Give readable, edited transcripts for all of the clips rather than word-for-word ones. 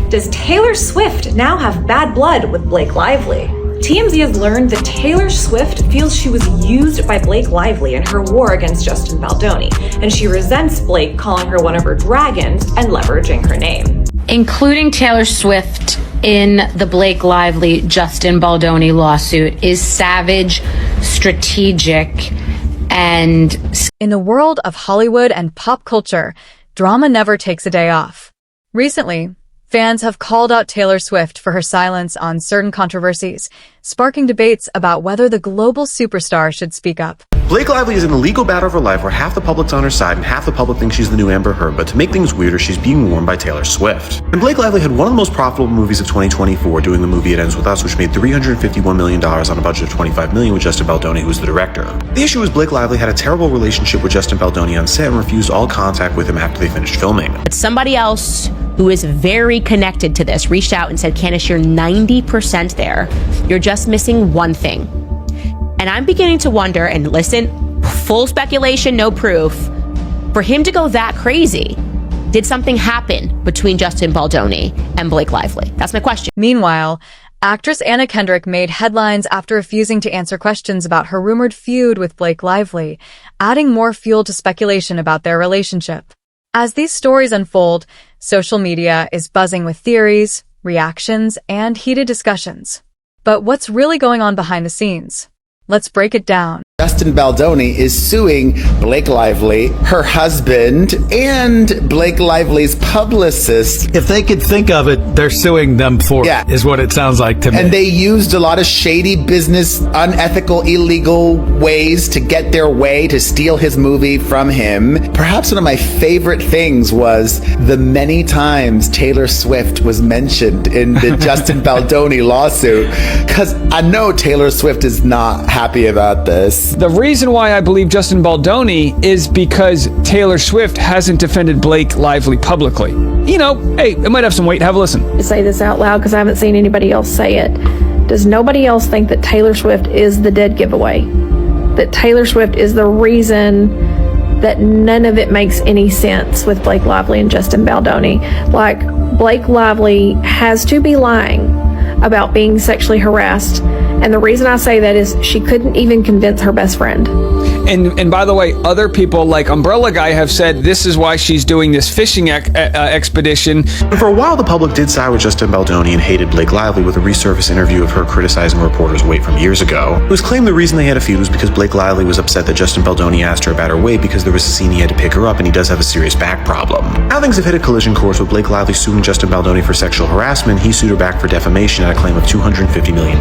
Does Taylor Swift now have bad blood with Blake Lively? TMZ has learned that Taylor Swift feels she was used by Blake Lively in her war against Justin Baldoni, and she resents Blake calling her one of her dragons and leveraging her name. Including Taylor Swift in the Blake Lively Justin Baldoni lawsuit is savage, strategic, and... In the world of Hollywood and pop culture, drama never takes a day off. Recently, fans have called out Taylor Swift for her silence on certain controversies, sparking debates about whether the global superstar should speak up. Blake Lively is in the legal battle of her life where half the public's on her side and half the public thinks she's the new Amber Heard, but to make things weirder, she's being warned by Taylor Swift. And Blake Lively had one of the most profitable movies of 2024 doing the movie It Ends With Us, which made $351 million on a budget of $25 million with Justin Baldoni, who was the director. The issue was Blake Lively had a terrible relationship with Justin Baldoni on set and refused all contact with him after they finished filming. But somebody else who is very connected to this reached out and said, Candace, you're 90% there. You're just missing one thing. And I'm beginning to wonder, and listen, full speculation, no proof, for him to go that crazy, did something happen between Justin Baldoni and Blake Lively? That's my question. Meanwhile, actress Anna Kendrick made headlines after refusing to answer questions about her rumored feud with Blake Lively, adding more fuel to speculation about their relationship. As these stories unfold, social media is buzzing with theories, reactions, and heated discussions. But what's really going on behind the scenes? Let's break it down. Justin Baldoni is suing Blake Lively, her husband, and Blake Lively's publicist. If they could think of it, they're suing them for it, is what it sounds like to me. And they used a lot of shady business, unethical, illegal ways to get their way, to steal his movie from him. Perhaps one of my favorite things was the many times Taylor Swift was mentioned in the Justin Baldoni lawsuit, because I know Taylor Swift is not happy about this. The reason why I believe Justin Baldoni is because Taylor Swift hasn't defended Blake Lively publicly. You know, hey, it might have some weight. Have a listen. To say this out loud because I haven't seen anybody else say it. Does nobody else think that Taylor Swift is the dead giveaway? That Taylor Swift is the reason that none of it makes any sense with Blake Lively and Justin Baldoni? Like, Blake Lively has to be lying about being sexually harassed. And the reason I say that is she couldn't even convince her best friend. And by the way, other people like Umbrella Guy have said this is why she's doing this fishing expedition. And for a while, the public did side with Justin Baldoni and hated Blake Lively with a resurfaced interview of her criticizing reporters' weight from years ago. It was claimed the reason they had a feud was because Blake Lively was upset that Justin Baldoni asked her about her weight because there was a scene he had to pick her up and he does have a serious back problem. Now things have hit a collision course with Blake Lively suing Justin Baldoni for sexual harassment. He sued her back for defamation at a claim of $250 million.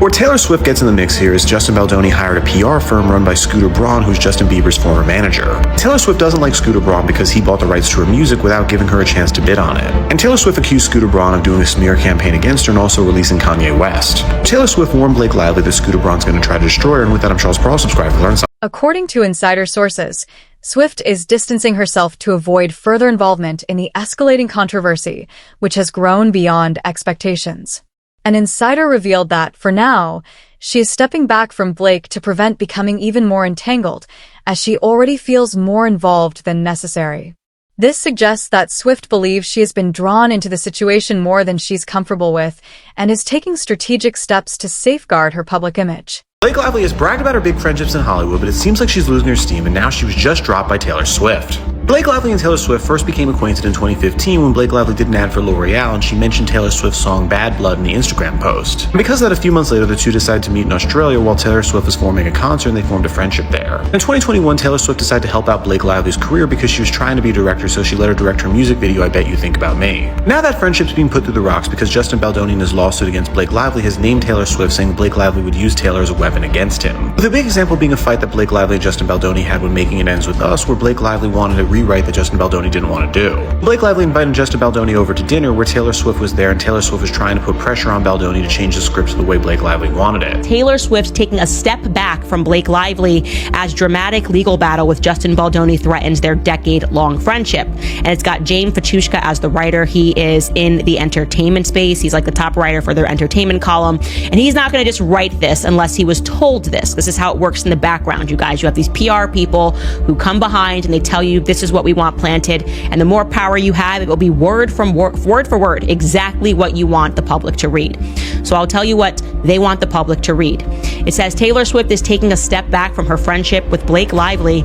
Where Taylor Swift gets in the mix here is Justin Baldoni hired a PR firm run by Scooter Braun, who's Justin Bieber's former manager. Taylor Swift doesn't like Scooter Braun because he bought the rights to her music without giving her a chance to bid on it. And Taylor Swift accused Scooter Braun of doing a smear campaign against her and also releasing Kanye West. Taylor Swift warned Blake Lively that Scooter Braun's going to try to destroy her, and with that, I'm Charles Pearl. Subscribe to learn something. According to insider sources, Swift is distancing herself to avoid further involvement in the escalating controversy, which has grown beyond expectations. An insider revealed that, for now, she is stepping back from Blake to prevent becoming even more entangled, as she already feels more involved than necessary. This suggests that Swift believes she has been drawn into the situation more than she's comfortable with and is taking strategic steps to safeguard her public image. Blake Lively has bragged about her big friendships in Hollywood, but it seems like she's losing her steam, and now she was just dropped by Taylor Swift. Blake Lively and Taylor Swift first became acquainted in 2015 when Blake Lively did an ad for L'Oreal and she mentioned Taylor Swift's song Bad Blood in the Instagram post. And because of that, a few months later, the two decided to meet in Australia while Taylor Swift was forming a concert and they formed a friendship there. In 2021, Taylor Swift decided to help out Blake Lively's career because she was trying to be a director, so she let her direct her music video, I Bet You Think About Me. Now that friendship's being put through the rocks because Justin Baldoni in his lawsuit against Blake Lively has named Taylor Swift, saying Blake Lively would use Taylor as a weapon against him. With a big example being a fight that Blake Lively and Justin Baldoni had when making It Ends With Us, where Blake Lively wanted to rewrite that Justin Baldoni didn't want to do. Blake Lively invited Justin Baldoni over to dinner where Taylor Swift was there, and Taylor Swift was trying to put pressure on Baldoni to change the script to the way Blake Lively wanted it. Taylor Swift taking a step back from Blake Lively as dramatic legal battle with Justin Baldoni threatens their decade-long friendship. And it's got James Fatushka as the writer. He is in the entertainment space. He's like the top writer for their entertainment column. And he's not going to just write this unless he was was told this. This is how it works in the background, you guys. You have these PR people who come behind and they tell you this is what we want planted. And the more power you have, it will be word for word, exactly what you want the public to read. So I'll tell you what they want the public to read. It says Taylor Swift is taking a step back from her friendship with Blake Lively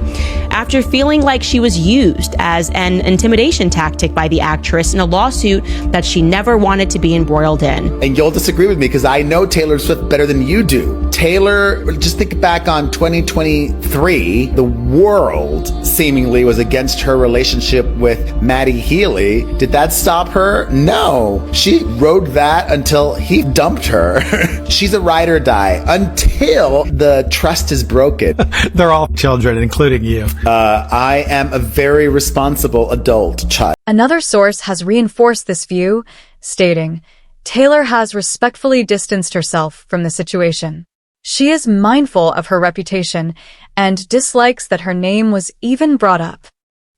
after feeling like she was used as an intimidation tactic by the actress in a lawsuit that she never wanted to be embroiled in. And you'll disagree with me because I know Taylor Swift better than you do. Taylor, just think back on 2023, the world seemingly was against her relationship with Matty Healy. Did that stop her? No. She rode that until he dumped her. She's a ride or die until the trust is broken. They're all children, including you. I am a very responsible adult child. Another source has reinforced this view, stating, Taylor has respectfully distanced herself from the situation. She is mindful of her reputation and dislikes that her name was even brought up.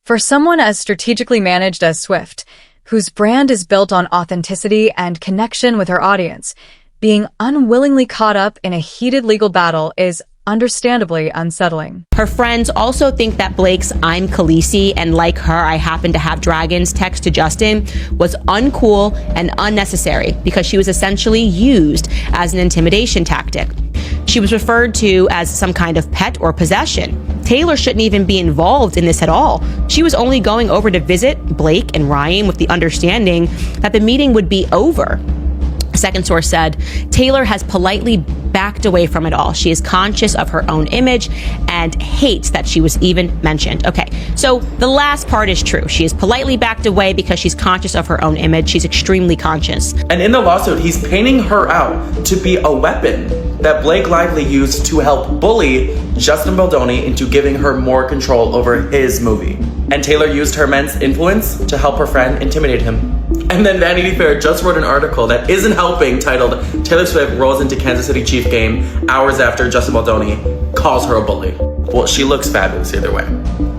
For someone as strategically managed as Swift, whose brand is built on authenticity and connection with her audience, being unwillingly caught up in a heated legal battle is understandably unsettling. Her friends also think that Blake's "I'm Khaleesi and like her, I happen to have dragons" text to Justin was uncool and unnecessary because she was essentially used as an intimidation tactic. She was referred to as some kind of pet or possession. Taylor shouldn't even be involved in this at all. She was only going over to visit Blake and Ryan with the understanding that the meeting would be over. A second source said, Taylor has politely backed away from it all. She is conscious of her own image and hates that she was even mentioned. Okay, so the last part is true. She is politely backed away because she's conscious of her own image. She's extremely conscious. And in the lawsuit, he's painting her out to be a weapon that Blake Lively used to help bully Justin Baldoni into giving her more control over his movie. And Taylor used her immense influence to help her friend intimidate him. And then Vanity Fair just wrote an article that isn't helping, titled Taylor Swift rolls into Kansas City Chief game hours after Justin Baldoni calls her a bully. Well, she looks fabulous either way.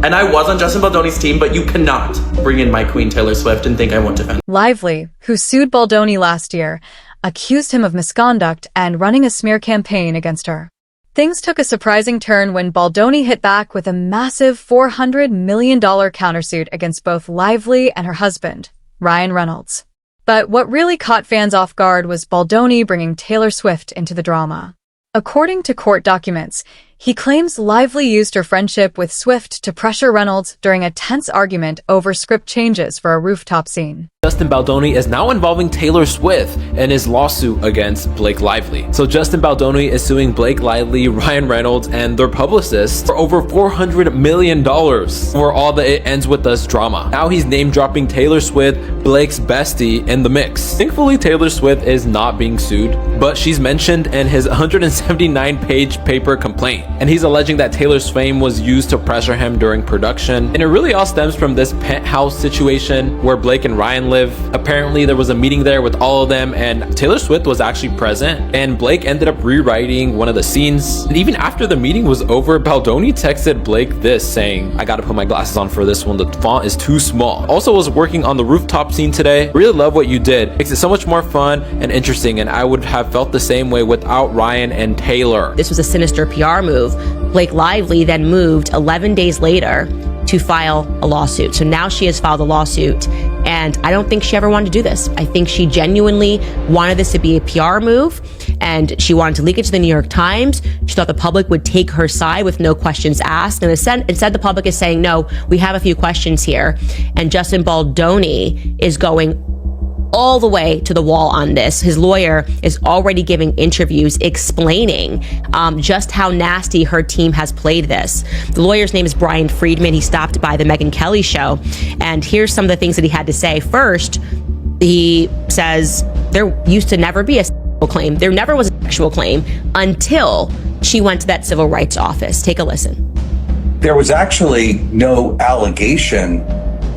And I was on Justin Baldoni's team, but you cannot bring in my queen Taylor Swift and think I won't defend. Lively, who sued Baldoni last year, accused him of misconduct and running a smear campaign against her. Things took a surprising turn when Baldoni hit back with a massive $400 million countersuit against both Lively and her husband, Ryan Reynolds. But what really caught fans off guard was Baldoni bringing Taylor Swift into the drama. According to court documents, he claims Lively used her friendship with Swift to pressure Reynolds during a tense argument over script changes for a rooftop scene. Justin Baldoni is now involving Taylor Swift in his lawsuit against Blake Lively. So Justin Baldoni is suing Blake Lively, Ryan Reynolds, and their publicists for over $400 million for all the It Ends With Us drama. Now he's name-dropping Taylor Swift, Blake's bestie, in the mix. Thankfully, Taylor Swift is not being sued, but she's mentioned in his 179-page paper complaint. And he's alleging that Taylor's fame was used to pressure him during production. And it really all stems from this penthouse situation where Blake and Ryan live. Apparently there was a meeting there with all of them and Taylor Swift was actually present, and Blake ended up rewriting one of the scenes. And even after the meeting was over, Baldoni texted Blake this, saying, I gotta put my glasses on for this one, the font is too small. Also was working on the rooftop scene today. Really love what you did. Makes it so much more fun and interesting, and I would have felt the same way without Ryan and Taylor. This was a sinister PR move. Blake Lively then moved 11 days later to file a lawsuit. So now she has filed a lawsuit, and I don't think she ever wanted to do this. I think she genuinely wanted this to be a PR move, and she wanted to leak it to the New York Times. She thought the public would take her side with no questions asked, and instead the public is saying, no, we have a few questions here, and Justin Baldoni is going all the way to the wall on this. His lawyer is already giving interviews explaining just how nasty her team has played this. The lawyer's name is Brian Friedman. He stopped by the Megyn Kelly show, and here's some of the things that he had to say. First, he says there used to never be a sexual claim. There never was a sexual claim until she went to that civil rights office. Take a listen. There was actually no allegation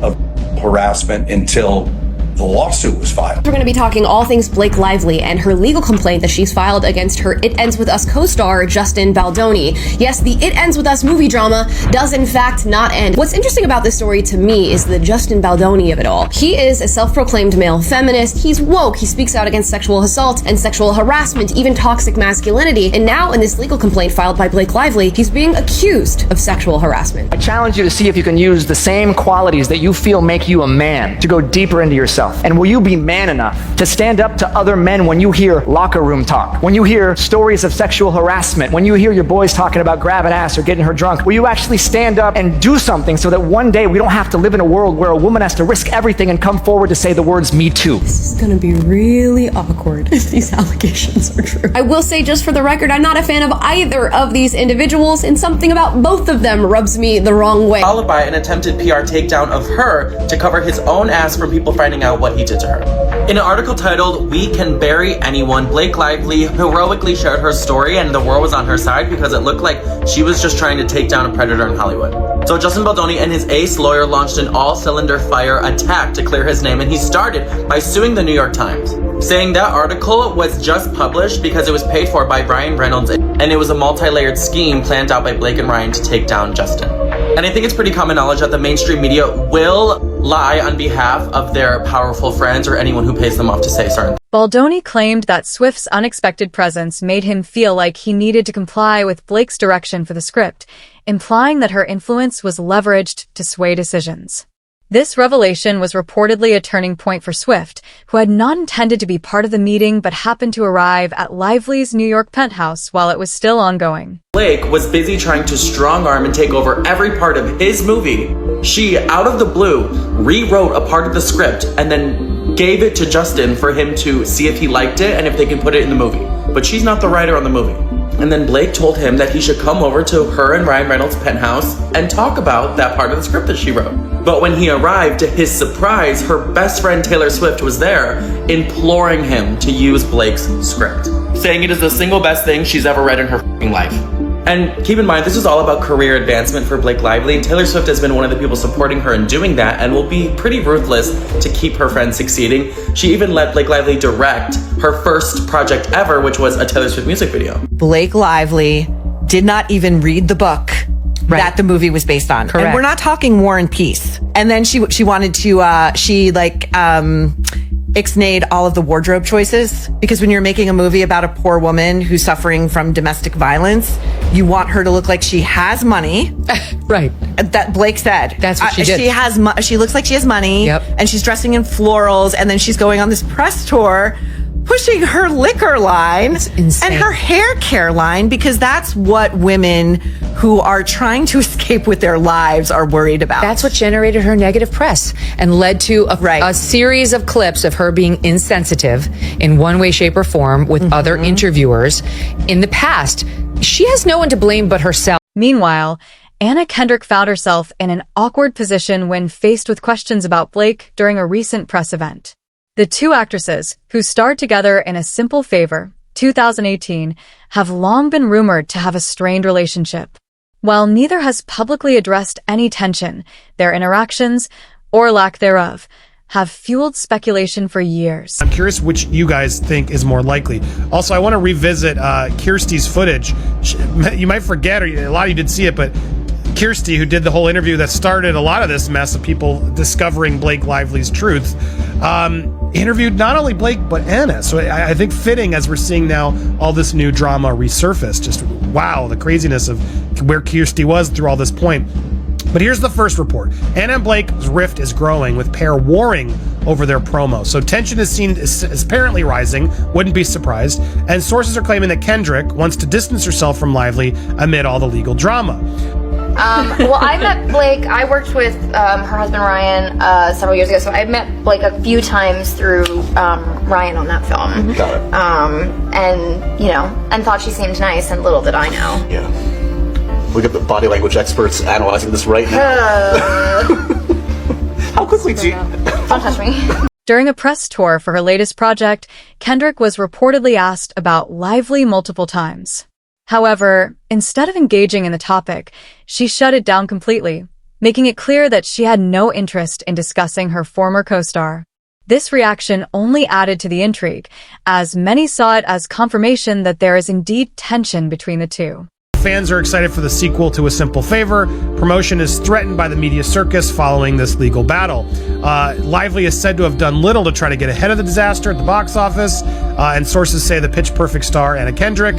of harassment until the lawsuit was filed. We're going to be talking all things Blake Lively and her legal complaint that she's filed against her It Ends With Us co-star Justin Baldoni. Yes, the It Ends With Us movie drama does in fact not end. What's interesting about this story to me is the Justin Baldoni of it all. He is a self-proclaimed male feminist. He's woke. He speaks out against sexual assault and sexual harassment, even toxic masculinity. And now in this legal complaint filed by Blake Lively, he's being accused of sexual harassment. I challenge you to see if you can use the same qualities that you feel make you a man to go deeper into yourself. And will you be man enough to stand up to other men when you hear locker room talk, when you hear stories of sexual harassment, when you hear your boys talking about grabbing ass or getting her drunk? Will you actually stand up and do something so that one day we don't have to live in a world where a woman has to risk everything and come forward to say the words "me too"? This is gonna be really awkward if these allegations are true. I will say, just for the record, I'm not a fan of either of these individuals, and something about both of them rubs me the wrong way. Followed by an attempted PR takedown of her to cover his own ass from people finding out what he did to her. In an article titled "We Can Bury Anyone," Blake Lively heroically shared her story, and the world was on her side because it looked like she was just trying to take down a predator in Hollywood. So Justin Baldoni and his ace lawyer launched an all-cylinder fire attack to clear his name, and he started by suing the New York Times, saying that article was just published because it was paid for by Ryan Reynolds, and it was a multi-layered scheme planned out by Blake and Ryan to take down Justin. And I think it's pretty common knowledge that the mainstream media will lie on behalf of their powerful friends or anyone who pays them off to say certain things. Baldoni claimed that Swift's unexpected presence made him feel like he needed to comply with Blake's direction for the script, implying that her influence was leveraged to sway decisions. This revelation was reportedly a turning point for Swift, who had not intended to be part of the meeting but happened to arrive at Lively's New York penthouse while it was still ongoing. Blake was busy trying to strong-arm and take over every part of his movie. She, out of the blue, rewrote a part of the script and then gave it to Justin for him to see if he liked it and if they can put it in the movie. But she's not the writer on the movie. And then Blake told him that he should come over to her and Ryan Reynolds' penthouse and talk about that part of the script that she wrote. But when he arrived, to his surprise, her best friend Taylor Swift was there, imploring him to use Blake's script, saying it is the single best thing she's ever read in her f***ing life. And keep in mind, this is all about career advancement for Blake Lively, and Taylor Swift has been one of the people supporting her in doing that and will be pretty ruthless to keep her friend succeeding. She even let Blake Lively direct her first project ever, which was a Taylor Swift music video. Blake Lively did not even read the book that the movie was based on. Correct. And we're not talking War and Peace. And then she wanted to, ixnayed all of the wardrobe choices, because when you're making a movie about a poor woman who's suffering from domestic violence, you want her to look like she has money. Right. That Blake said. That's what she did. She looks like she has money. Yep. And she's dressing in florals, and then she's going on this press tour pushing her liquor line and her hair care line, because that's what women who are trying to escape with their lives are worried about. That's what generated her negative press and led to a series of clips of her being insensitive in one way, shape, or form with other interviewers in the past. She has no one to blame but herself. Meanwhile, Anna Kendrick found herself in an awkward position when faced with questions about Blake during a recent press event. The two actresses, who starred together in A Simple Favor, 2018, have long been rumored to have a strained relationship. While neither has publicly addressed any tension, their interactions, or lack thereof, have fueled speculation for years. I'm curious which you guys think is more likely. Also, I want to revisit Kirsty's footage. You might forget, or a lot of you did see it, but Kirsty, who did the whole interview that started a lot of this mess of people discovering Blake Lively's truth, interviewed not only Blake, but Anna. So I think fitting, as we're seeing now all this new drama resurface. Just wow, the craziness of where Kirsty was through all this point. But here's the first report. Anna and Blake's rift is growing, with pair warring over their promo. So tension is apparently rising, wouldn't be surprised, and sources are claiming that Kendrick wants to distance herself from Lively amid all the legal drama. Well, I met Blake. I worked with her husband Ryan several years ago, so I met Blake a few times through Ryan on that film. Got it. And thought she seemed nice, and little did I know. Yeah. We got the body language experts analyzing this right now. How quickly do you... Don't touch me. During a press tour for her latest project, Kendrick was reportedly asked about Lively multiple times. However, instead of engaging in the topic, she shut it down completely, making it clear that she had no interest in discussing her former co-star. This reaction only added to the intrigue, as many saw it as confirmation that there is indeed tension between the two. Fans are excited for the sequel to A Simple Favor. Promotion is threatened by the media circus following this legal battle. Lively is said to have done little to try to get ahead of the disaster at the box office, and sources say the Pitch Perfect star Anna Kendrick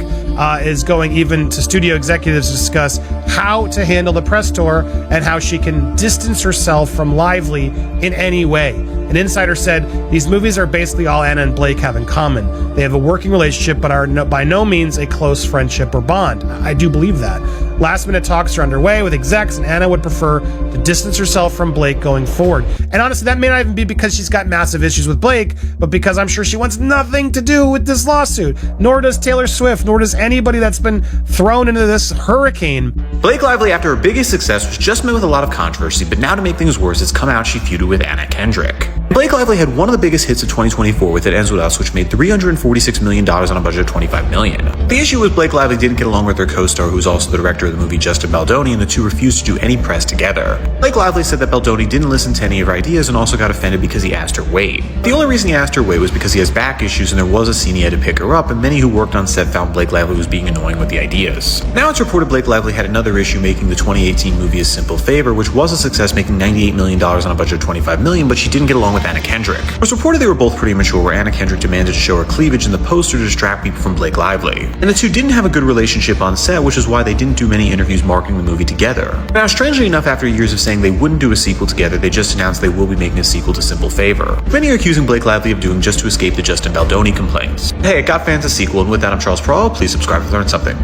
is going even to studio executives to discuss how to handle the press tour and how she can distance herself from Lively in any way. An insider said, "These movies are basically all Anna and Blake have in common. They have a working relationship but are by no means a close friendship or bond." I do believe that. Last minute talks are underway with execs, and Anna would prefer to distance herself from Blake going forward. And honestly, that may not even be because she's got massive issues with Blake, but because I'm sure she wants nothing to do with this lawsuit. Nor does Taylor Swift, nor does anybody that's been thrown into this hurricane. Blake Lively, after her biggest success, was just met with a lot of controversy, but now to make things worse, it's come out she feuded with Anna Kendrick. Blake Lively had one of the biggest hits of 2024 with It Ends With Us, which made $346 million on a budget of $25 million. The issue was Blake Lively didn't get along with her co-star, who was also the director of the movie, Justin Baldoni, and the two refused to do any press together. Blake Lively said that Baldoni didn't listen to any of her ideas and also got offended because he asked her weight. The only reason he asked her weight was because he has back issues and there was a scene he had to pick her up, and many who worked on set found Blake Lively was being annoying with the ideas. Now it's reported Blake Lively had another issue making the 2018 movie A Simple Favor, which was a success, making $98 million on a budget of $25 million, but she didn't get along with Anna Kendrick. It was reported they were both pretty immature, where Anna Kendrick demanded to show her cleavage in the poster to distract people from Blake Lively. And the two didn't have a good relationship on set, which is why they didn't do many interviews marketing the movie together. Now, strangely enough, after years of saying they wouldn't do a sequel together, they just announced they will be making a sequel to Simple Favor. Many are accusing Blake Lively of doing just to escape the Justin Baldoni complaints. Hey, it got fans a sequel, and with that, I'm Charles Prowl. Please subscribe to learn something.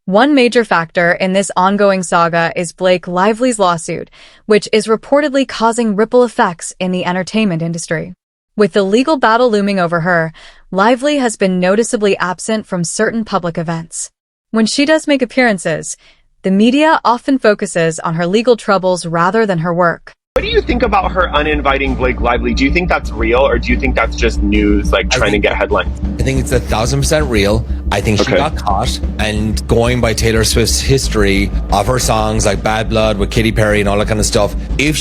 One major factor in this ongoing saga is Blake Lively's lawsuit, which is reportedly causing ripple effects in the entertainment industry. With the legal battle looming over her, Lively has been noticeably absent from certain public events. When she does make appearances, the media often focuses on her legal troubles rather than her work. What do you think about her uninviting Blake Lively? Do you think that's real, or do you think that's just news, like trying to get headlines? I think it's 1,000% real. I think she got caught, and going by Taylor Swift's history of her songs like Bad Blood with Katy Perry and all that kind of stuff, it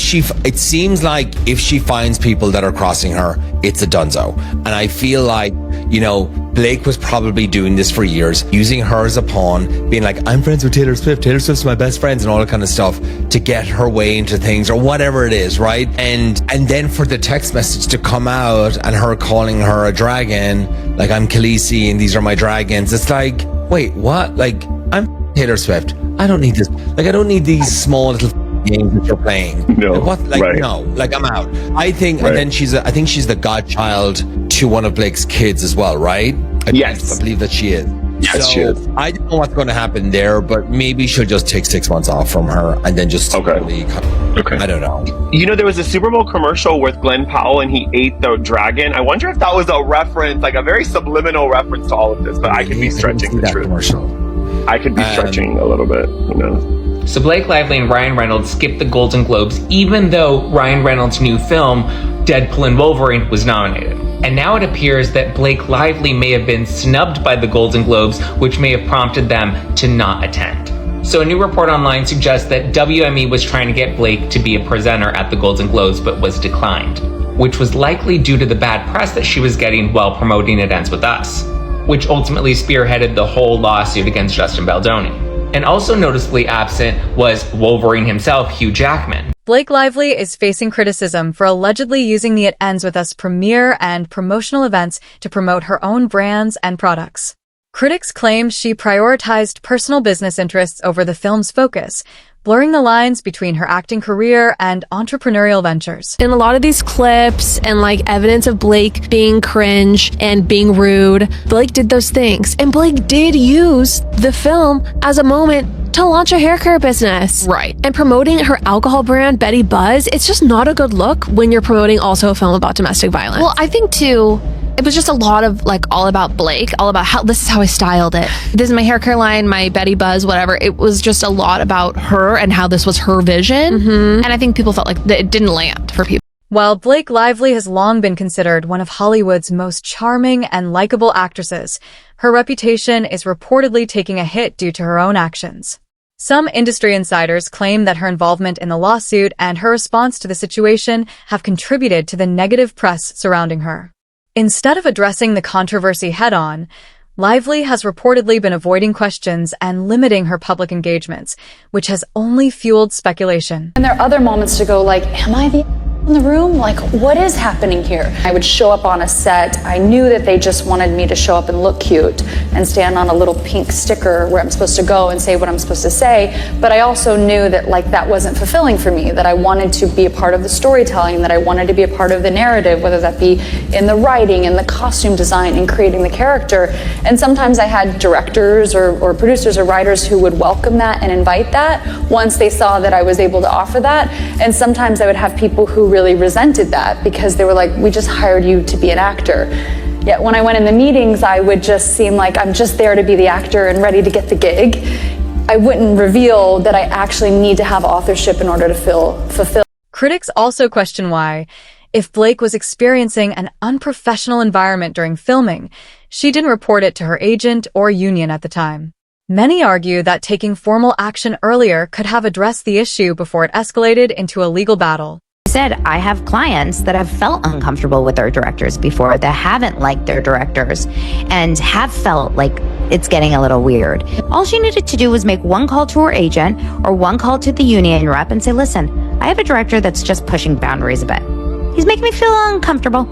seems like if she finds people that are crossing her, it's a donezo. And I feel like, Blake was probably doing this for years, using her as a pawn, being like, I'm friends with Taylor Swift, Taylor Swift's my best friends, and all that kind of stuff, to get her way into things or whatever it is, right? And then for the text message to come out and her calling her a dragon, like, I'm Khaleesi and these are my dragons. It's like, wait, what? Like, I'm Taylor Swift. I don't need this. Like, I don't need these small little games that you're playing. No, like, what? Like, right. No, like, I'm out. I think, right. And then I think she's the godchild to one of Blake's kids as well, right? I believe that she is. Yes, she is. I don't know what's going to happen there, but maybe she'll just take 6 months off from her and then just totally I don't know. There was a Super Bowl commercial with Glenn Powell and he ate the dragon. I wonder if that was a reference, like a very subliminal reference to all of this, but I could be stretching the truth. I could be stretching a little bit, who knows. So Blake Lively and Ryan Reynolds skipped the Golden Globes, even though Ryan Reynolds' new film, Deadpool and Wolverine, was nominated. And now it appears that Blake Lively may have been snubbed by the Golden Globes, which may have prompted them to not attend. So a new report online suggests that WME was trying to get Blake to be a presenter at the Golden Globes, but was declined, which was likely due to the bad press that she was getting while promoting It Ends With Us, which ultimately spearheaded the whole lawsuit against Justin Baldoni. And also noticeably absent was Wolverine himself, Hugh Jackman. Blake Lively is facing criticism for allegedly using the It Ends With Us premiere and promotional events to promote her own brands and products. Critics claim she prioritized personal business interests over the film's focus, blurring the lines between her acting career and entrepreneurial ventures. In a lot of these clips and evidence of Blake being cringe and being rude, Blake did those things. And Blake did use the film as a moment to launch a hair care business. Right. And promoting her alcohol brand, Betty Buzz, it's just not a good look when you're promoting also a film about domestic violence. Well, I think too, it was just a lot of all about Blake, all about how this is how I styled it. This is my hair care line, my Betty Buzz, whatever. It was just a lot about her and how this was her vision. And I think people felt like it didn't land for people. While Blake Lively has long been considered one of Hollywood's most charming and likable actresses, her reputation is reportedly taking a hit due to her own actions. Some industry insiders claim that her involvement in the lawsuit and her response to the situation have contributed to the negative press surrounding her. Instead of addressing the controversy head-on, Lively has reportedly been avoiding questions and limiting her public engagements, which has only fueled speculation. And there are other moments to go like, am I the in the room? Like, what is happening here? I would show up on a set. I knew that they just wanted me to show up and look cute and stand on a little pink sticker where I'm supposed to go and say what I'm supposed to say. But I also knew that like that wasn't fulfilling for me, that I wanted to be a part of the storytelling, that I wanted to be a part of the narrative, whether that be in the writing, in the costume design, in creating the character. And sometimes I had directors or producers or writers who would welcome that and invite that once they saw that I was able to offer that. And sometimes I would have people who really resented that because they were like, we just hired you to be an actor. Yet when I went in the meetings, I would just seem like I'm just there to be the actor and ready to get the gig. I wouldn't reveal that I actually need to have authorship in order to fulfill. Critics also question why, if Blake was experiencing an unprofessional environment during filming, she didn't report it to her agent or union at the time. Many argue that taking formal action earlier could have addressed the issue before it escalated into a legal battle. Said, I have clients that have felt uncomfortable with their directors before, that haven't liked their directors, and have felt like it's getting a little weird. All she needed to do was make one call to her agent or one call to the union rep and say, listen, I have a director that's just pushing boundaries a bit. He's making me feel uncomfortable.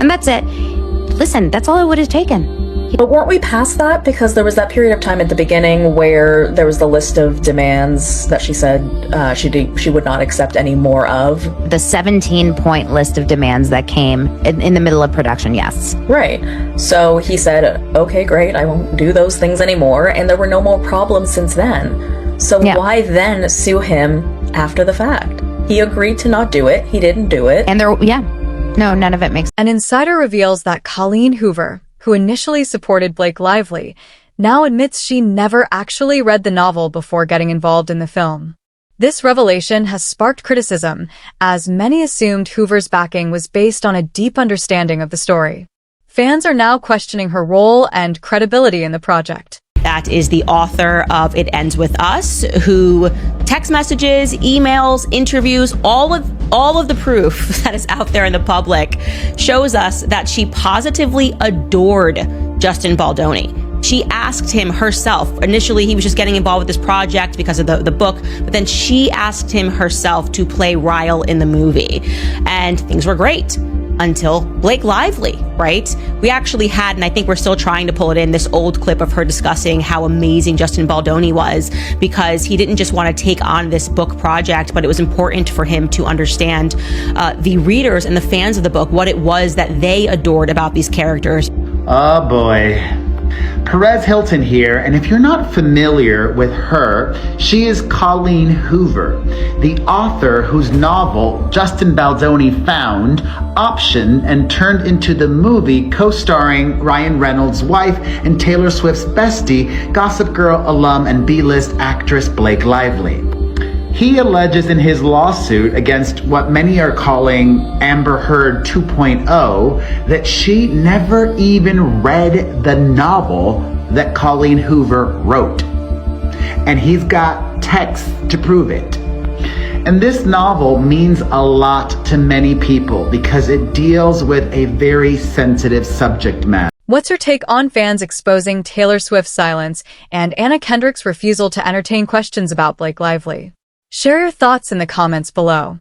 And that's it. Listen, that's all it would have taken. But weren't we past that? Because there was that period of time at the beginning where there was the list of demands that she said she would not accept any more of. The 17-point list of demands that came in the middle of production, yes. Right. So he said, okay, great, I won't do those things anymore. And there were no more problems since then. So why then sue him after the fact? He agreed to not do it. He didn't do it. And no, none of it makes sense. An insider reveals that Colleen Hoover, who initially supported Blake Lively, now admits she never actually read the novel before getting involved in the film. This revelation has sparked criticism, as many assumed Hoover's backing was based on a deep understanding of the story. Fans are now questioning her role and credibility in the project. That is the author of It Ends With Us, who text messages, emails, interviews, all of the proof that is out there in the public shows us that she positively adored Justin Baldoni. She asked him herself. Initially, he was just getting involved with this project because of the book, but then she asked him herself to play Ryle in the movie. And things were great. Until Blake Lively, right? We actually had, and I think we're still trying to pull it in, this old clip of her discussing how amazing Justin Baldoni was, because he didn't just want to take on this book project, but it was important for him to understand the readers and the fans of the book, what it was that they adored about these characters. Oh boy. Perez Hilton here, and if you're not familiar with her, she is Colleen Hoover, the author whose novel Justin Baldoni found, optioned, and turned into the movie co-starring Ryan Reynolds' wife and Taylor Swift's bestie, Gossip Girl alum and B-list actress Blake Lively. He alleges in his lawsuit against what many are calling Amber Heard 2.0 that she never even read the novel that Colleen Hoover wrote. And he's got texts to prove it. And this novel means a lot to many people because it deals with a very sensitive subject matter. What's your take on fans exposing Taylor Swift's silence and Anna Kendrick's refusal to entertain questions about Blake Lively? Share your thoughts in the comments below.